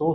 100